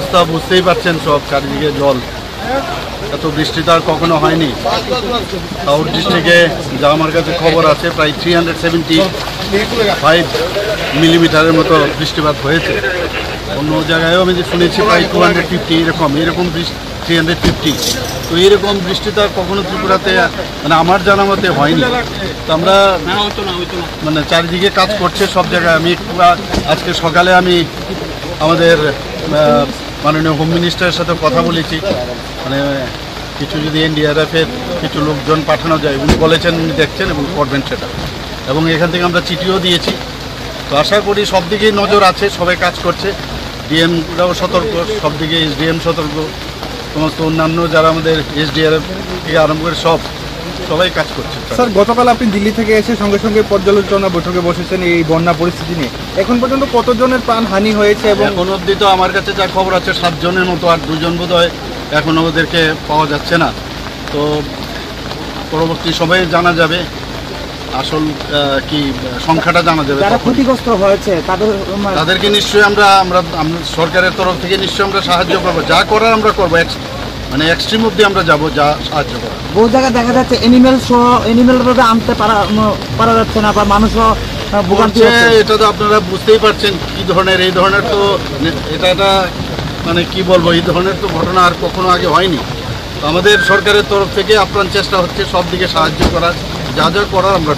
অবস্থা বুঝতেই পারছেন, সব চারিদিকে জল। এত বৃষ্টি তো আর কখনো হয়নি। সাউথ ডিস্ট্রিক্টে যা আমার কাছে খবর আছে প্রায় 375 মিলিমিটারের মতো বৃষ্টিপাত হয়েছে। অন্য জায়গায়ও আমি যে শুনেছি প্রায় 250 এরকম 350। তো এরকম বৃষ্টি তো আর কখনো ত্রিপুরাতে মানে আমার জানা মতে হয়নি। তো আমরা মানে চারিদিকে কাজ করছে সব জায়গায়। আমি আজকে সকালে আমি আমাদের মাননীয় হোম মিনিস্টারের সাথে কথা বলেছি, মানে কিছু যদি এনডিআরএফের কিছু লোকজন পাঠানো যায়, উনি বলেছেন উনি দেখছেন এবং করবেন সেটা। এবং এখান থেকে আমরা চিঠিও দিয়েছি। তো আশা করি সব দিকেই নজর আছে, সবাই কাজ করছে। ডিএমরাও সতর্ক, সব দিকে এসডিএম সতর্ক, সমস্ত অন্যান্য যারা আমাদের এসডিআরএফ থেকে আরম্ভ করে সবাই কাজ করছে। স্যার, গতকাল আপনি দিল্লি থেকে এসে সঙ্গে সঙ্গে পর্যালোচনা বৈঠকে বসেছেন এই বন্যা পরিস্থিতি নিয়ে। এখন পর্যন্ত কতজনের প্রাণ হানি হয়েছে? এবং এখন অবধি তো আমার কাছে যা খবর আছে 7 জনের মতো, আর 2 জন বোধহয় এখনও ওদেরকে পাওয়া যাচ্ছে না। তো পরবর্তী সময়ে জানা যাবে আসল কি সংখ্যাটা জানা যাবে। যারা ক্ষতিগ্রস্ত হয়েছে তাদেরকে নিশ্চয়ই আমরা সরকারের তরফ থেকে নিশ্চয়ই আমরা সাহায্য করবো, যা করার আমরা করবো। মানে এক্সট্রিম অব্দি আমরা যাবো, যা সাহায্য করবো। বহু জায়গায় দেখা যাচ্ছে এনিমেল ভাবে আনতে পারা যাচ্ছে না, বা মানুষও ভোগান্তি হচ্ছে। এটা তো আপনারা বুঝতেই পারছেন কি ধরনের, এই ধরনের তো এটা মানে কি বলবো, এই ধরনের তো ঘটনা আর কখনো আগে হয়নি। তো আমাদের সরকারের তরফ থেকে আপ্রাণ চেষ্টা হচ্ছে সব দিকে সাহায্য করার, যা যা করার আমরা